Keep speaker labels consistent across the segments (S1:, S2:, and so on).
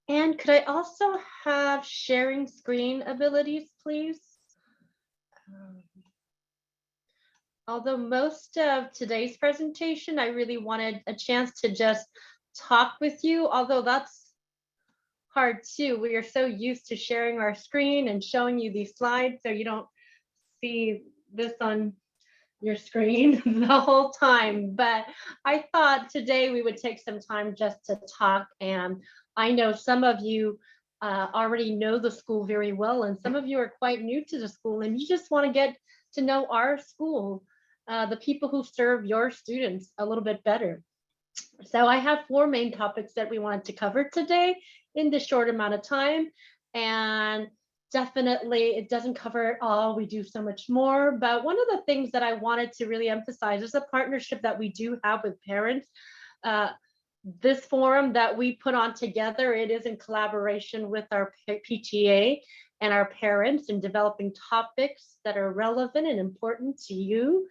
S1: And could I also have sharing screen abilities, please? Um, Although most of today's presentation, I really wanted a chance to just talk with you, although that's hard too. We are so used to sharing our screen and showing you these slides so you don't see this on your screen the whole time. But I thought today we would take some time just to talk. And I know some of you already know the school very well, and some of you are quite new to the school, and you just want to get to know our school, the people who serve your students a little bit better. So I have four main topics that we wanted to cover today in this short amount of time. And definitely it doesn't cover it all. We do so much more. But one of the things that I wanted to really emphasize is the partnership that we do have with parents. Uh, this forum that we put on together, it is in collaboration with our PTA and our parents in developing topics that are relevant and important to you.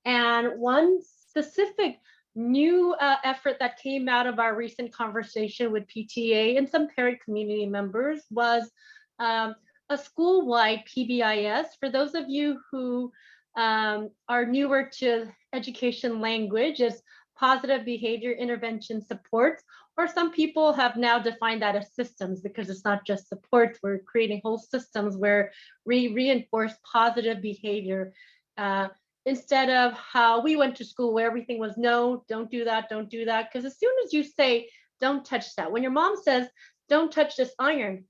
S1: And one specific new effort that came out of our recent conversation with PTA and some parent community members was um, a school-wide PBIS. For those of you who are newer to education language, is positive behavior intervention supports, or some people have now defined that as systems because it's not just supports. We're creating whole systems where we reinforce positive behavior. Instead of how we went to school where everything was no, don't do that, don't do that. Because as soon as you say, don't touch that, when your mom says, don't touch this iron,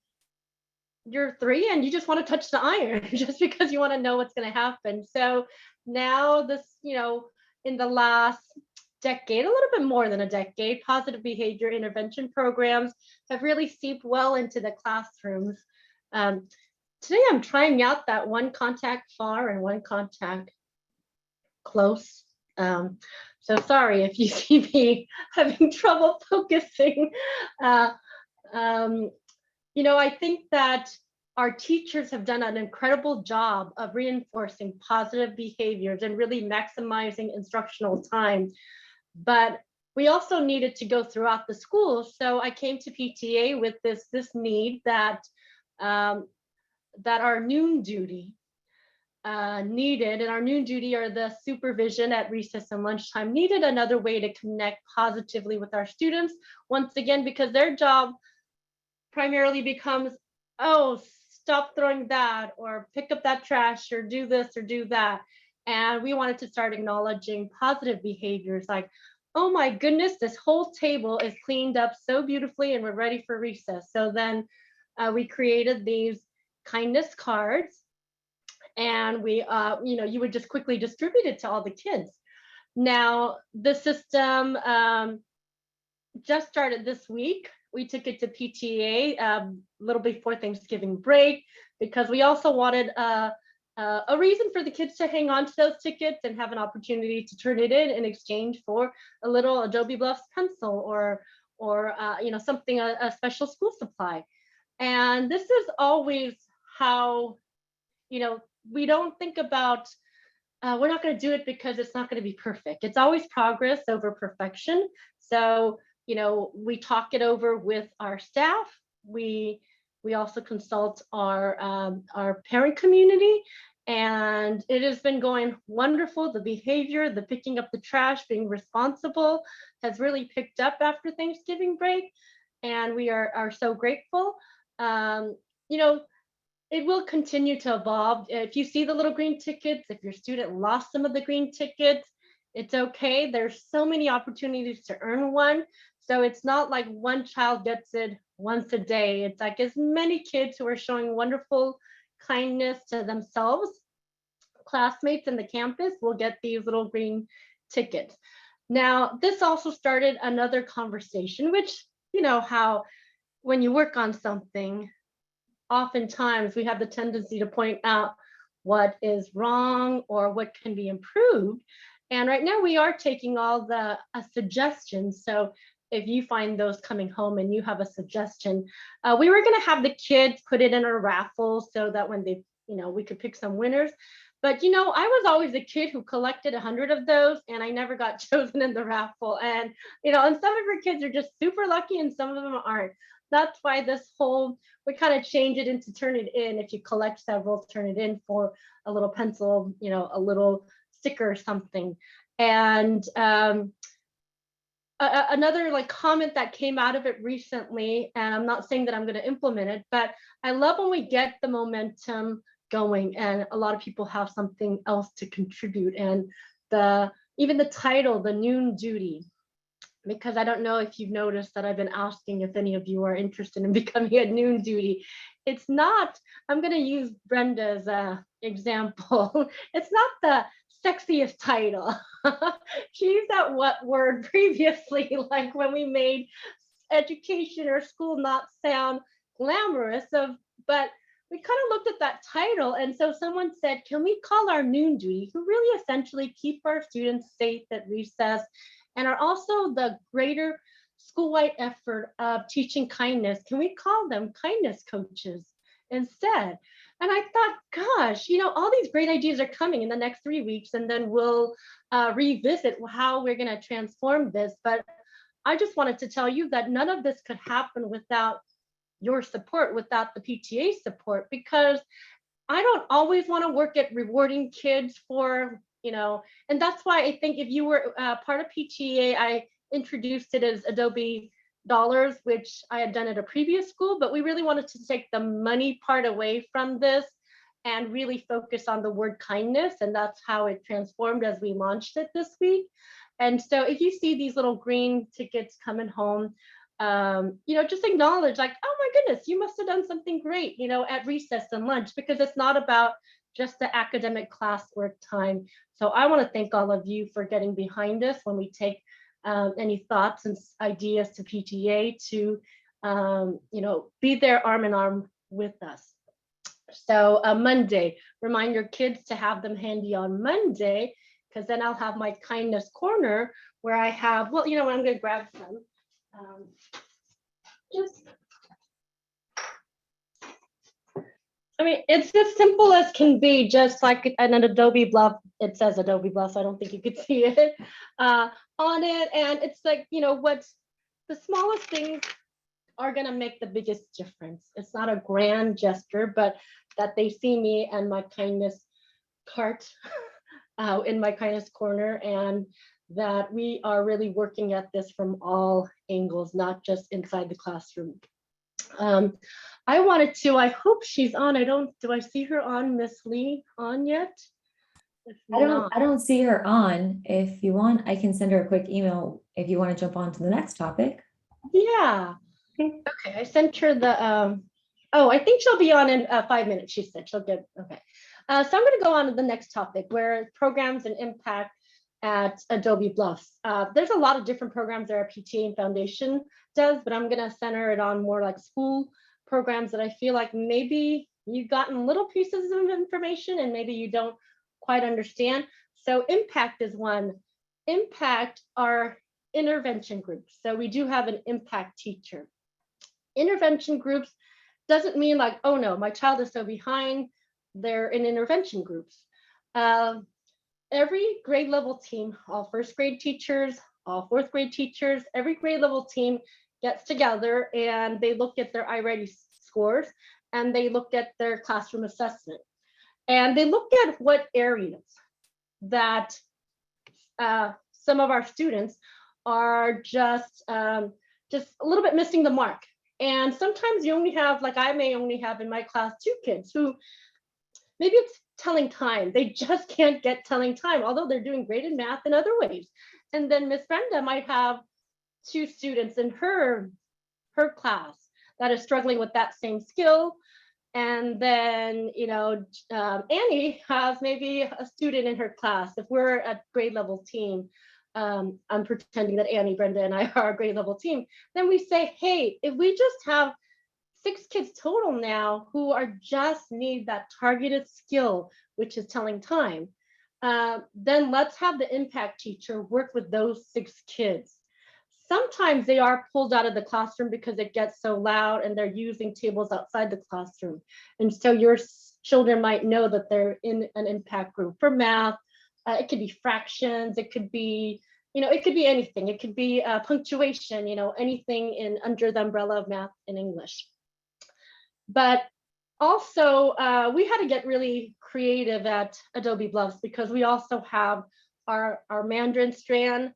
S1: you're 3 and you just want to touch the iron just because you want to know what's going to happen. So now this, in the last decade, a little bit more than a decade, positive behavior intervention programs have really seeped well into the classrooms. Um, Today I'm trying out that one contact far and one contact close. So sorry if you see me having trouble focusing. Uh, um, I think that our teachers have done an incredible job of reinforcing positive behaviors and really maximizing instructional time. But we also needed to go throughout the school. So I came to PTA with this need that that our noon duty needed, and our noon duty or the supervision at recess and lunchtime needed another way to connect positively with our students. Once again, because their job primarily becomes, oh, stop throwing that, or pick up that trash, or do this, or do that. And we wanted to start acknowledging positive behaviors like, oh my goodness, this whole table is cleaned up so beautifully and we're ready for recess. So then we created these kindness cards, and we, you would just quickly distribute it to all the kids. Now, the system just started this week. We took it to PTA a little before Thanksgiving break because we also wanted a reason for the kids to hang on to those tickets and have an opportunity to turn it in exchange for a little Adobe Bluffs pencil or something, a special school supply. And this is always how, we don't think about, we're not going to do it because it's not going to be perfect. It's always progress over perfection. So, we talk it over with our staff. We also consult our parent community, and it has been going wonderful. The behavior, the picking up the trash, being responsible has really picked up after Thanksgiving break, and we are so grateful. Um, you know, it will continue to evolve. If you see the little green tickets, if your student lost some of the green tickets, it's okay. There's so many opportunities to earn one. So it's not like one child gets it once a day. It's like as many kids who are showing wonderful kindness to themselves, classmates in the campus, will get these little green tickets. Now, this also started another conversation, which, how when you work on something, oftentimes we have the tendency to point out what is wrong or what can be improved. And right now we are taking all the suggestions. So if you find those coming home and you have a suggestion, we were going to have the kids put it in a raffle so that when they, we could pick some winners. But, I was always a kid who collected 100 of those and I never got chosen in the raffle. And some of your kids are just super lucky and some of them aren't. that's why this whole, we kind of change it into turn it in. If you collect several, turn it in for a little pencil, a little sticker or something. And another like comment that came out of it recently, and I'm not saying that I'm going to implement it, but I love when we get the momentum going and a lot of people have something else to contribute. And even the title, the noon duty, because I don't know if you've noticed that I've been asking if any of you are interested in becoming a noon duty. It's not, I'm going to use Brenda's example. It's not the sexiest title. She used that word previously, like when we made education or school not sound glamorous, but we kind of looked at that title. And so someone said, can we call our noon duty, who really essentially keep our students safe at recess and are also the greater school-wide effort of teaching kindness, can we call them kindness coaches instead? And I thought, gosh, all these great ideas are coming in the next 3 weeks, and then we'll revisit how we're going to transform this. But I just wanted to tell you that none of this could happen without your support, without the PTA support, because I don't always want to work at rewarding kids for, and that's why I think if you were part of PTA, I introduced it as Adobe dollars, which I had done at a previous school, but we really wanted to take the money part away from this and really focus on the word kindness. And that's how it transformed as we launched it this week. And so if you see these little green tickets coming home, just acknowledge like, oh my goodness, you must have done something great, at recess and lunch, because it's not about just the academic classwork time. So I want to thank all of you for getting behind us when we take any thoughts and ideas to PTA to, be there arm in arm with us. So Monday, remind your kids to have them handy on Monday, because then I'll have my kindness corner where I have, I'm going to grab some. It's as simple as can be, just like an Adobe Bluff. It says Adobe Bluff, so I don't think you could see it on it. And it's like, what's the smallest things are going to make the biggest difference. It's not a grand gesture, but that they see me and my kindness cart in my kindness corner, and that we are really working at this from all angles, not just inside the classroom. I hope she's on. Do I see her on, Miss Lee, on yet?
S2: I don't see her on. If you want, I can send her a quick email if you want to jump on to the next topic.
S1: Yeah. Okay, I sent her the, I think she'll be on in 5 minutes, she said. She'll get, okay. So I'm going to go on to the next topic, where programs and impact at Adobe Bluffs. There's a lot of different programs that our PTA and Foundation does, but I'm going to center it on more like school programs that I feel like maybe you've gotten little pieces of information and maybe you don't quite understand. So impact is one. Impact are intervention groups. So we do have an impact teacher. Intervention groups doesn't mean like, oh no, my child is so behind, they're in intervention groups. Every grade level team, all first grade teachers, all fourth grade teachers, every grade level team gets together and they look at their iReady scores and they look at their classroom assessment. And they look at what areas that some of our students are just a little bit missing the mark. And sometimes you only have, like I may only have in my class 2 kids who maybe it's telling time. They just can't get telling time, although they're doing great in math in other ways. And then Miss Brenda might have 2 students in her class that is struggling with that same skill. And then, Annie has maybe a student in her class. If we're a grade level team, I'm pretending that Annie, Brenda, and I are a grade level team, then we say, hey, if we just have 6 kids total now who are just need that targeted skill, which is telling time, then let's have the impact teacher work with those 6 kids. Sometimes they are pulled out of the classroom because it gets so loud and they're using tables outside the classroom. And so your children might know that they're in an impact group for math. It could be fractions, it could be it could be anything. It could be punctuation, anything under the umbrella of math and English. But also, we had to get really creative at Adobe Bluffs because we also have our Mandarin strand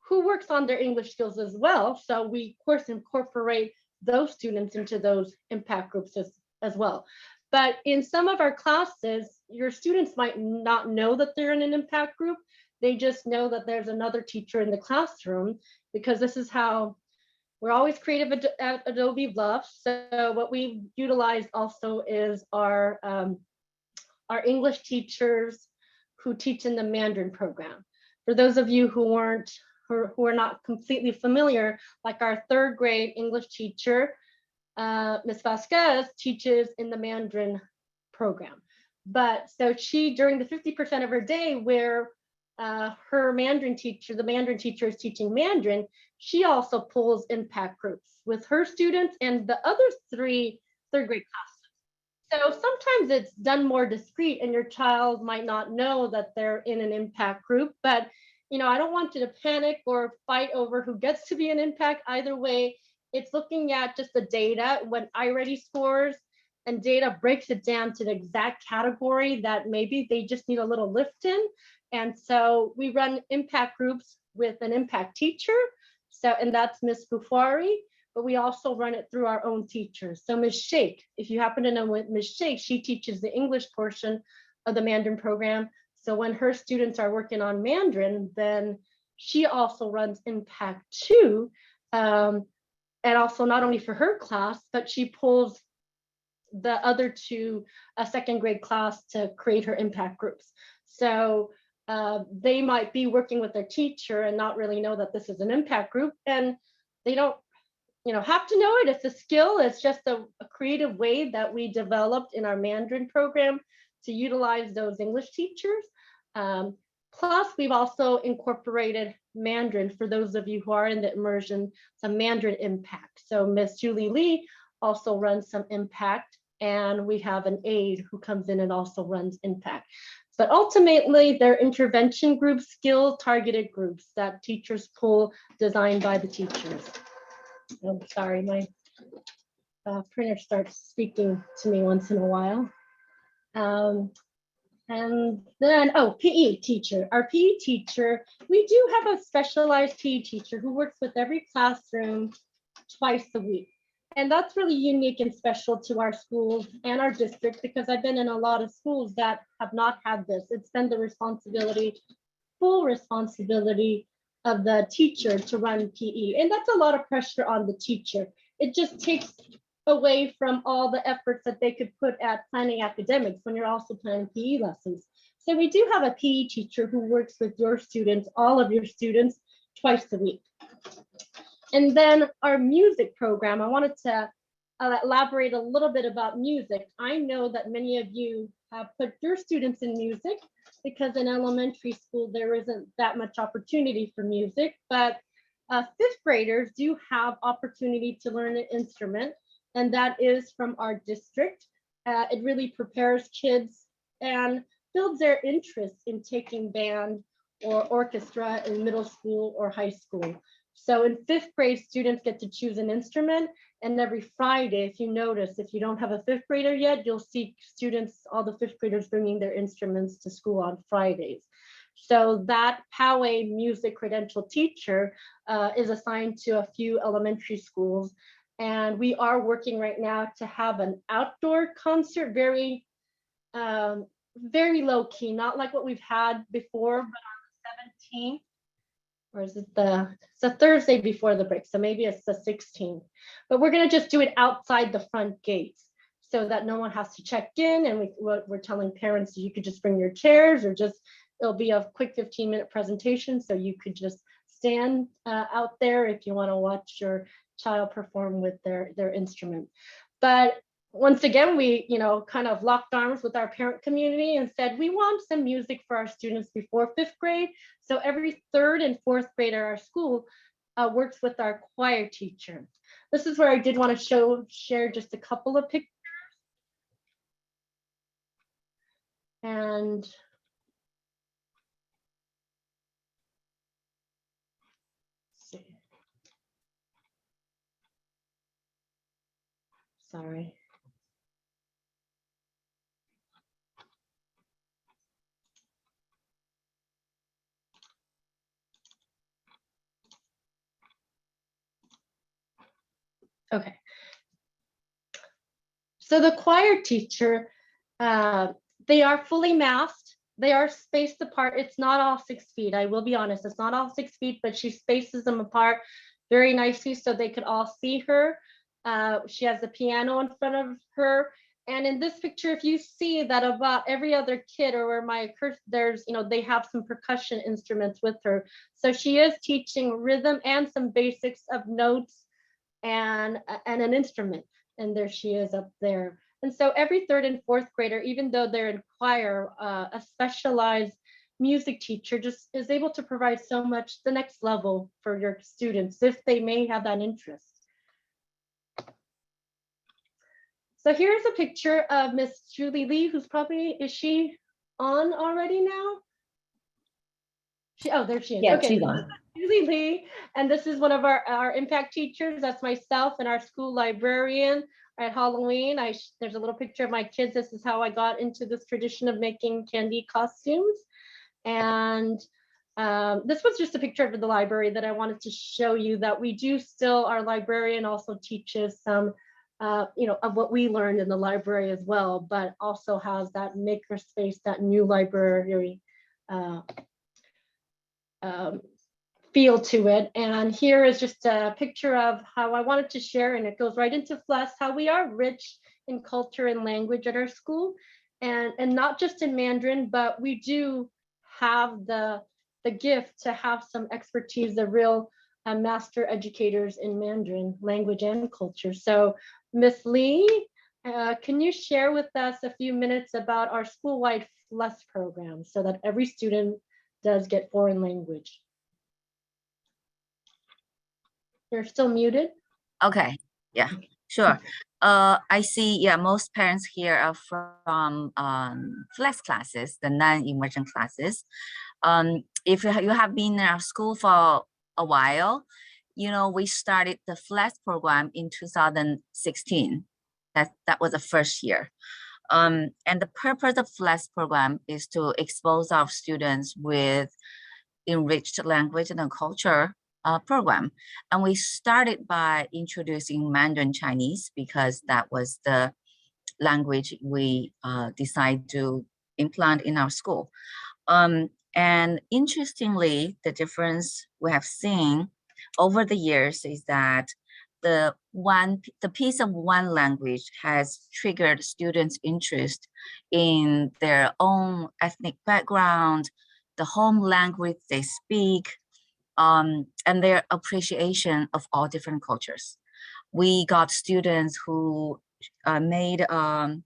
S1: who works on their English skills as well. So we, of course, incorporate those students into those impact groups as well. But in some of our classes, your students might not know that they're in an impact group. They just know that there's another teacher in the classroom, because this is how we're always creative at Adobe Bluffs. So what we utilize also is our English teachers who teach in the Mandarin program. For those of you who are not completely familiar, like our 3rd grade English teacher, Ms. Vasquez, teaches in the Mandarin program. But so she, during the 50% of her day where her Mandarin teacher, the Mandarin teacher is teaching Mandarin, she also pulls impact groups with her students and the other 3 3rd grade classes. So sometimes it's done more discreet and your child might not know that they're in an impact group, but I don't want you to panic or fight over who gets to be an impact. Either way, it's looking at just the data when iReady scores, and data breaks it down to the exact category that maybe they just need a little lift in. And so we run impact groups with an impact teacher. So, and that's Miss Bufari, but we also run it through our own teachers. So Ms. Sheikh, if you happen to know Ms. Sheikh, she teaches the English portion of the Mandarin program. So when her students are working on Mandarin, then she also runs impact too. And also not only for her class, but she pulls the other 2 2nd grade class to create her impact groups. So they might be working with their teacher and not really know that this is an impact group, and they don't have to know it. It's a skill. It's just a creative way that we developed in our Mandarin program to utilize those English teachers. Plus, we've also incorporated Mandarin for those of you who are in the immersion, some Mandarin impact. So Miss Julie Lee also runs some impact, and we have an aide who comes in and also runs impact. But ultimately, they're intervention groups, skill targeted groups that teachers pull, designed by the teachers. Oh, sorry, my printer starts speaking to me once in a while. And then, PE teacher. Our PE teacher, we do have a specialized PE teacher who works with every classroom twice a week. And that's really unique and special to our schools and our district, because I've been in a lot of schools that have not had this. It's been the full responsibility of the teacher to run PE. And that's a lot of pressure on the teacher. It just takes away from all the efforts that they could put at planning academics when you're also planning PE lessons. So we do have a PE teacher who works with your students, all of your students, twice a week. And then our music program, I wanted to elaborate a little bit about music. I know that many of you have put your students in music because in elementary school, there isn't that much opportunity for music, but 5th graders do have opportunity to learn an instrument, and that is from our district. It really prepares kids and builds their interest in taking band or orchestra in middle school or high school. So in 5th grade, students get to choose an instrument, and every Friday, if you notice, if you don't have a 5th grader yet, you'll see students, all the 5th graders bringing their instruments to school on Fridays. So that POWA music credential teacher is assigned to a few elementary schools. And we are working right now to have an outdoor concert, very low key, not like what we've had before, but on the 17th. Or is it it's the Thursday before the break, so maybe it's the 16th. But we're gonna just do it outside the front gates so that no one has to check in, and we're telling parents you could just bring your chairs, or just, it'll be a quick 15-minute presentation, so you could just stand out there if you wanna watch your child perform with their instrument. But once again, we kind of locked arms with our parent community and said, we want some music for our students before 5th grade. So every 3rd and 4th grade at our school works with our choir teacher. This is where I did want to share just a couple of pictures. And Sorry. Okay. So the choir teacher, they are fully masked. They are spaced apart. It's not all 6 feet. I will be honest, it's not all 6 feet, but she spaces them apart very nicely so they could all see her. She has the piano in front of her. And in this picture, if you see that about every other kid or where my there's, they have some percussion instruments with her. So she is teaching rhythm and some basics of notes and an instrument. And there she is up there. And so every 3rd and 4th grader, even though they're in choir, a specialized music teacher just is able to provide so much the next level for your students if they may have that interest. So here's a picture of Miss Julie Lee, who's probably, is she on already now? There she is.
S2: Yeah,
S1: okay,
S2: she's on.
S1: Julie Lee, and this is one of our impact teachers. That's myself and our school librarian. At Halloween, there's a little picture of my kids. This is how I got into this tradition of making candy costumes. And this was just a picture of the library that I wanted to show you that we do still, our librarian also teaches some, of what we learned in the library as well, but also has that maker space, that new library feel to it. And here is just a picture of how I wanted to share, and it goes right into Flesh, how we are rich in culture and language at our school, and not just in Mandarin, but we do have the gift to have some expertise, the real master educators in Mandarin language and culture. So Miss Lee, can you share with us a few minutes about our school-wide FLES program so that every student does get foreign language? You're still muted.
S3: Okay, yeah, sure. I see, yeah, most parents here are from FLES classes, the non-immersion classes. If you have been in our school for a while, we started the FLES program in 2016. That was the first year. And the purpose of FLES program is to expose our students with enriched language and culture program. And we started by introducing Mandarin Chinese because that was the language we decided to implant in our school. And interestingly, the difference we have seen over the years is that the piece of one language has triggered students' interest in their own ethnic background, the home language they speak, and their appreciation of all different cultures. We got students who made a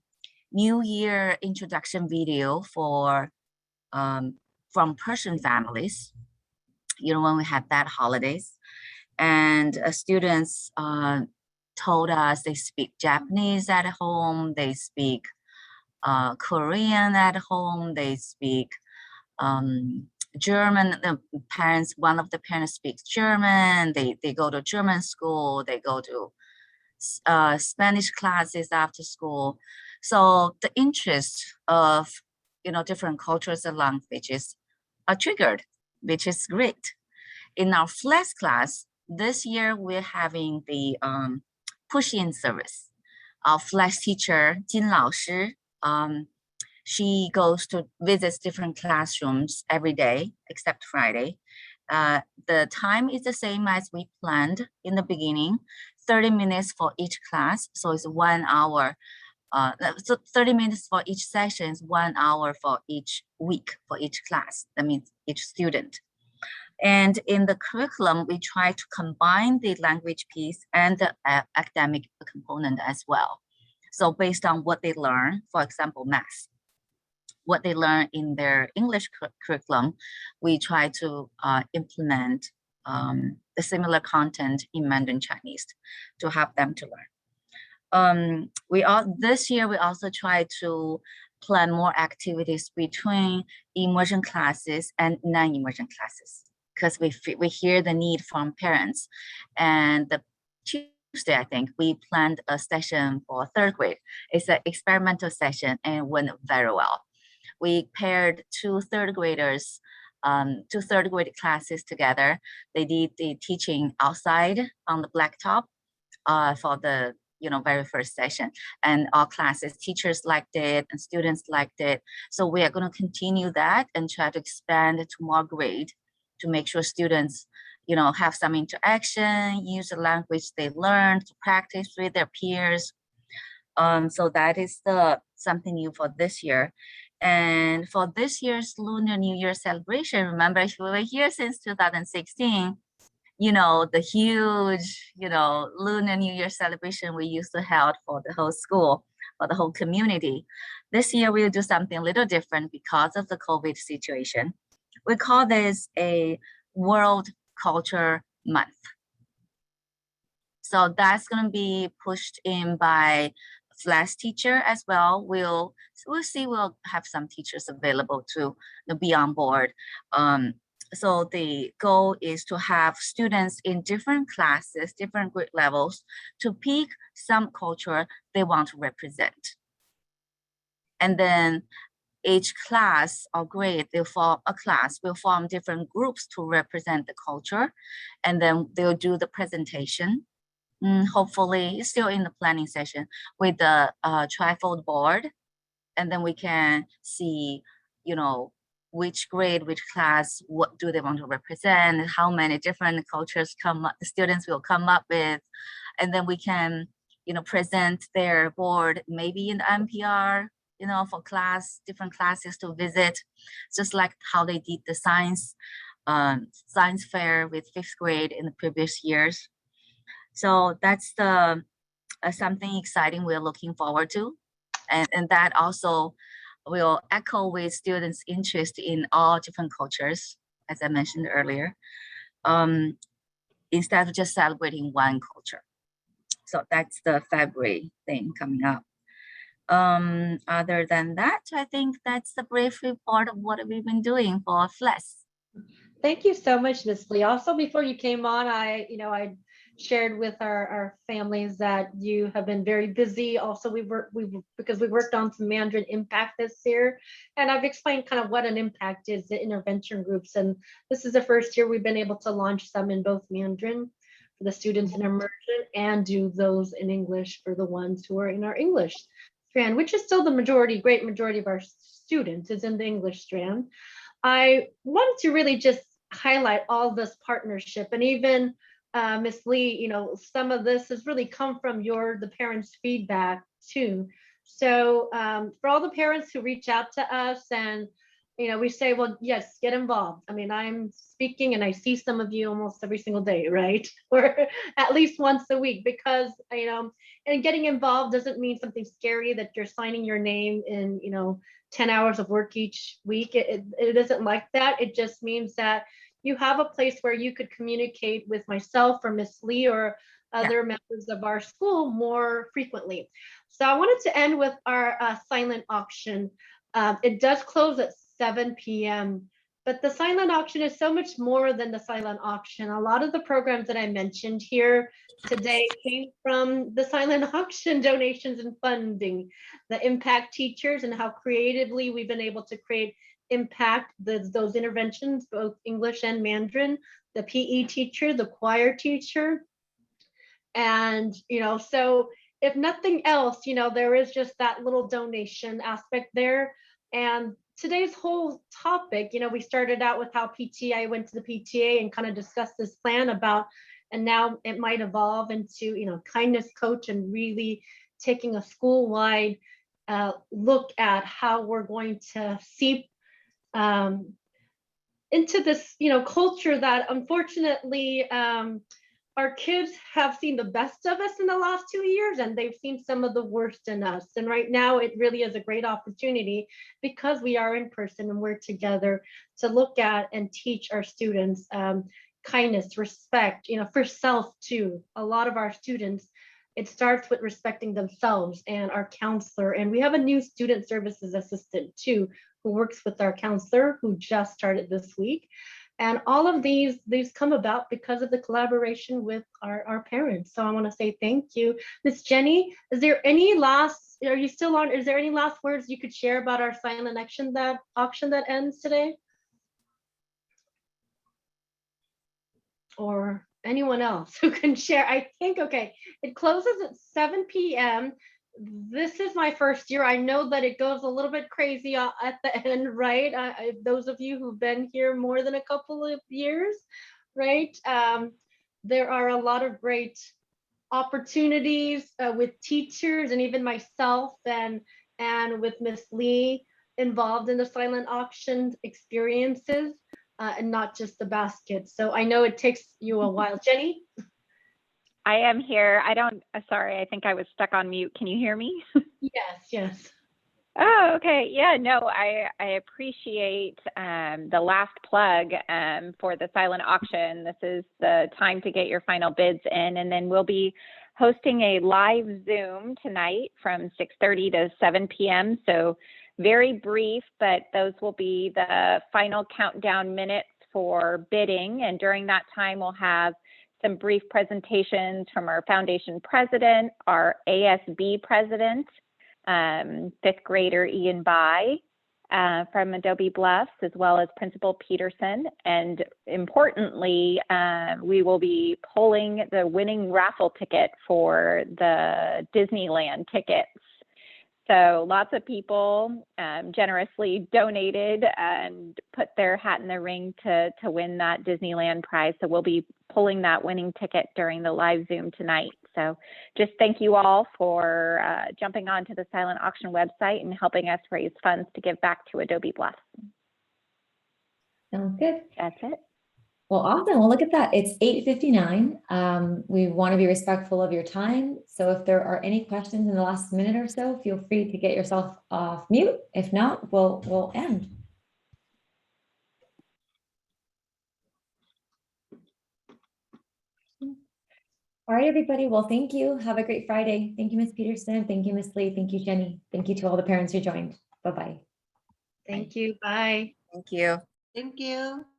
S3: New Year introduction video for from Persian families, when we had that holidays. And students told us they speak Japanese at home, they speak Korean at home, they speak German. The parents, one of the parents speaks German, they go to German school, they go to Spanish classes after school. So the interest of different cultures and languages are triggered, which is great. In our FLES class, this year we're having the push-in service. Our FLES teacher, Jin Lao Shi, she goes to visits different classrooms every day except Friday. The time is the same as we planned in the beginning, 30 minutes for each class. So it's 1 hour. So 30 minutes for each session is 1 hour for each week, for each class. That means each student. And in the curriculum, we try to combine the language piece and the academic component as well. So based on what they learn, for example, math, what they learn in their English curriculum, we try to implement the similar content in Mandarin Chinese to help them to learn. This year, we also try to plan more activities between immersion classes and non-immersion classes, because we hear the need from parents, and the Tuesday, I think, we planned a session for third grade. It's an experimental session and went very well. We paired two third grade classes together. They did the teaching outside on the blacktop for the very first session, and all classes, teachers liked it and students liked it. So we are going to continue that and try to expand it to more grade to make sure students have some interaction, use the language they learned to practice with their peers. So that is something new for this year. And for this year's Lunar New Year celebration, remember, if we were here since 2016, the huge, Lunar New Year celebration we used to hold for the whole school, for the whole community. This year, we'll do something a little different because of the COVID situation. We call this a World Culture Month. So that's going to be pushed in by Flash teacher as well. We'll see, we'll have some teachers available to be on board. So the goal is to have students in different classes, different grade levels, to pick some culture they want to represent. And then each class or grade, they'll form a class, will form different groups to represent the culture. And then they'll do the presentation. Hopefully still in the planning session with the trifold board. And then we can see, which grade, which class, what do they want to represent, how many different cultures the students will come up with. And then we can, present their board, maybe in the NPR, for different classes to visit, just like how they did the science fair with 5th grade in the previous years. So that's something exciting we're looking forward to. And that also will echo with students' interest in all different cultures, as I mentioned earlier, instead of just celebrating one culture. So that's the February thing coming up. Other than that, I think that's the brief report of what we've been doing for FLES.
S1: Thank you so much, Ms. Lee. Also, before you came on, I shared with our families that you have been very busy. Also, because we worked on some Mandarin impact this year, and I've explained kind of what an impact is, the intervention groups. And this is the first year we've been able to launch some in both Mandarin for the students in immersion and do those in English for the ones who are in our English strand, which is still the great majority of our students is in the English strand. I wanted to really just highlight all this partnership, and even Ms. Lee, some of this has really come from the parents' feedback too. So for all the parents who reach out to us and, we say, well, yes, get involved. I mean, I'm speaking and I see some of you almost every single day, right? Or at least once a week, because, and getting involved doesn't mean something scary that you're signing your name in, 10 hours of work each week. It isn't like that. It just means that you have a place where you could communicate with myself or Miss Lee or other members of our school more frequently. So I wanted to end with our silent auction. It does close at 7 p.m., but the silent auction is so much more than the silent auction. A lot of the programs that I mentioned here today came from the silent auction donations and funding, the impact teachers, and how creatively we've been able to create impact those interventions, both English and Mandarin, the PE teacher, the choir teacher. And, so if nothing else, there is just that little donation aspect there. And today's whole topic, we started out with how I went to the PTA and kind of discussed this plan about, and now it might evolve into, kindness coach, and really taking a school-wide look at how we're going to seep into this, culture that unfortunately our kids have seen the best of us in the last 2 years, and they've seen some of the worst in us. And right now it really is a great opportunity, because we are in person and we're together, to look at and teach our students kindness, respect, for self too. A lot of our students, it starts with respecting themselves and our counselor. And we have a new student services assistant too, who works with our counselor, who just started this week. And all of these come about because of the collaboration with our parents. So I want to say thank you. Miss Jenny, is there any last, are you still on? Is there any last words you could share about our silent auction that ends today? Or anyone else who can share? I think, okay, it closes at 7 p.m. This is my first year. I know that it goes a little bit crazy at the end, right? Those of you who've been here more than a couple of years, right? There are a lot of great opportunities with teachers and even myself and with Miss Lee involved in the silent auction experiences and not just the baskets. So I know it takes you a while. Jenny?
S4: I am here. Sorry, I think I was stuck on mute. Can you hear me?
S1: Yes.
S4: Oh, okay. Yeah, no, I appreciate the last plug for the silent auction. This is the time to get your final bids in, and then we'll be hosting a live Zoom tonight from 6:30 to 7 p.m. So very brief, but those will be the final countdown minutes for bidding. And during that time, we'll have some brief presentations from our foundation president, our ASB president, fifth grader Ian Bai from Adobe Bluffs, as well as Principal Peterson. And importantly, we will be pulling the winning raffle ticket for the Disneyland tickets. So lots of people generously donated and put their hat in the ring to win that Disneyland prize. So we'll be pulling that winning ticket during the live Zoom tonight. So just thank you all for jumping onto the silent auction website and helping us raise funds to give back to Adobe Bluffs.
S2: Sounds good.
S4: That's it.
S2: Well, awesome. Well, look at that. It's 8:59. We want to be respectful of your time. So if there are any questions in the last minute or so, feel free to get yourself off mute. If not, we'll end. All right, everybody. Well, thank you. Have a great Friday. Thank you, Ms. Peterson. Thank you, Ms. Lee. Thank you, Jenny. Thank you to all the parents who joined. Bye-bye.
S1: Thank you. Bye.
S3: Thank you.
S5: Thank you.